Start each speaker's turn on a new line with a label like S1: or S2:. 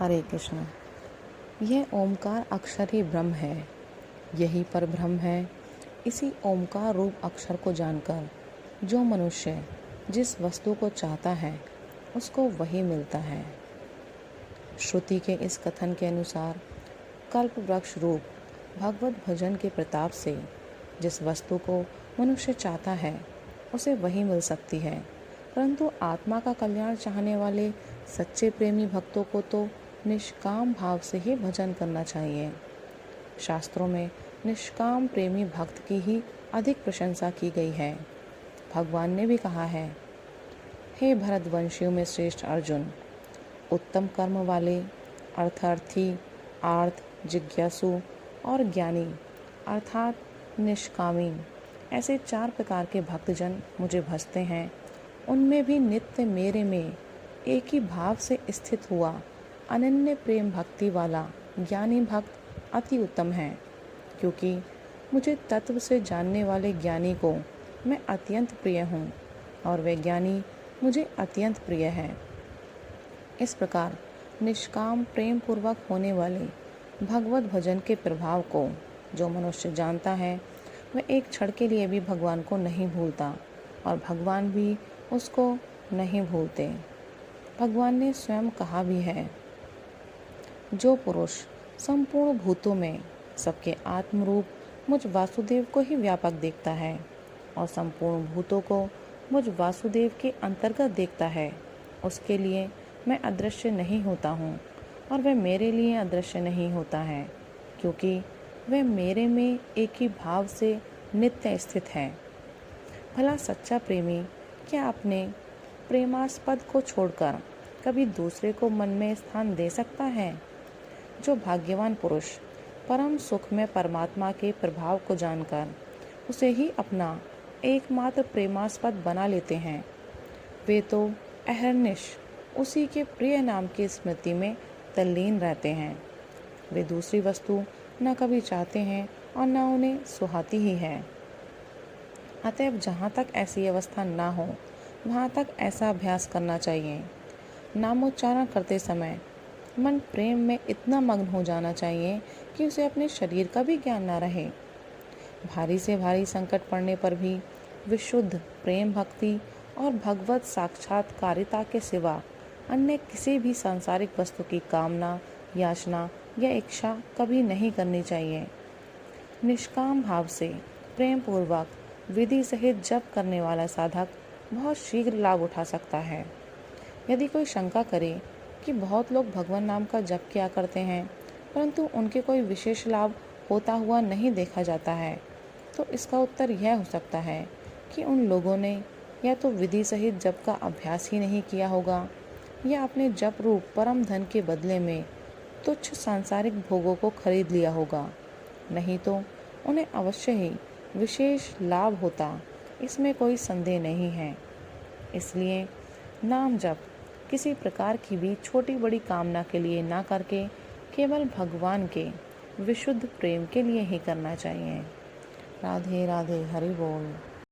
S1: हरे कृष्ण। यह ओमकार अक्षर ही ब्रह्म है, यही पर ब्रह्म है। इसी ओमकार रूप अक्षर को जानकर जो मनुष्य जिस वस्तु को चाहता है उसको वही मिलता है। श्रुति के इस कथन के अनुसार कल्प वृक्ष रूप भगवत भजन के प्रताप से जिस वस्तु को मनुष्य चाहता है उसे वही मिल सकती है, परंतु आत्मा का कल्याण चाहने वाले सच्चे प्रेमी भक्तों को तो निष्काम भाव से ही भजन करना चाहिए। शास्त्रों में निष्काम प्रेमी भक्त की ही अधिक प्रशंसा की गई है। भगवान ने भी कहा है, हे भरतवंशियों में श्रेष्ठ अर्जुन, उत्तम कर्म वाले अर्थार्थी, आर्त, जिज्ञासु और ज्ञानी अर्थात निष्कामी, ऐसे 4 प्रकार के भक्तजन मुझे भजते हैं। उनमें भी नित्य मेरे में एक ही भाव से स्थित हुआ अनन्य प्रेम भक्ति वाला ज्ञानी भक्त अति उत्तम है, क्योंकि मुझे तत्व से जानने वाले ज्ञानी को मैं अत्यंत प्रिय हूँ और वे ज्ञानी मुझे अत्यंत प्रिय है। इस प्रकार निष्काम प्रेम पूर्वक होने वाले भगवत भजन के प्रभाव को जो मनुष्य जानता है वह एक क्षण के लिए भी भगवान को नहीं भूलता और भगवान भी उसको नहीं भूलते। भगवान ने स्वयं कहा भी है, जो पुरुष संपूर्ण भूतों में सबके आत्मरूप मुझ वासुदेव को ही व्यापक देखता है और संपूर्ण भूतों को मुझ वासुदेव के अंतर्गत देखता है, उसके लिए मैं अदृश्य नहीं होता हूँ और वह मेरे लिए अदृश्य नहीं होता है, क्योंकि वह मेरे में एक ही भाव से नित्य स्थित है। भला सच्चा प्रेमी क्या अपने प्रेमास्पद को छोड़कर कभी दूसरे को मन में स्थान दे सकता है? जो भाग्यवान पुरुष परम सुख में परमात्मा के प्रभाव को जानकर उसे ही अपना एकमात्र प्रेमास्पद बना लेते हैं, वे तो अहर्निश उसी के प्रिय नाम की स्मृति में तल्लीन रहते हैं। वे दूसरी वस्तु न कभी चाहते हैं और न उन्हें सुहाती ही है। अतएव जहाँ तक ऐसी अवस्था ना हो वहाँ तक ऐसा अभ्यास करना चाहिए। नामोच्चारण करते समय मन प्रेम में इतना मग्न हो जाना चाहिए कि उसे अपने शरीर का भी ज्ञान ना रहे। भारी से भारी संकट पड़ने पर भी विशुद्ध प्रेम भक्ति और भगवत साक्षात्कारिता के सिवा अन्य किसी भी सांसारिक वस्तु की कामना, याचना या इच्छा कभी नहीं करनी चाहिए। निष्काम भाव से प्रेम पूर्वक विधि सहित जप करने वाला साधक बहुत शीघ्र लाभ उठा सकता है। यदि कोई शंका करे कि बहुत लोग भगवान नाम का जप किया करते हैं परंतु उनके कोई विशेष लाभ होता हुआ नहीं देखा जाता है, तो इसका उत्तर यह हो सकता है कि उन लोगों ने या तो विधि सहित जप का अभ्यास ही नहीं किया होगा या अपने जप रूप परम धन के बदले में तुच्छ सांसारिक भोगों को खरीद लिया होगा, नहीं तो उन्हें अवश्य ही विशेष लाभ होता, इसमें कोई संदेह नहीं है। इसलिए नाम जप किसी प्रकार की भी छोटी बड़ी कामना के लिए ना करके केवल भगवान के विशुद्ध प्रेम के लिए ही करना चाहिए। राधे राधे, हरि बोल।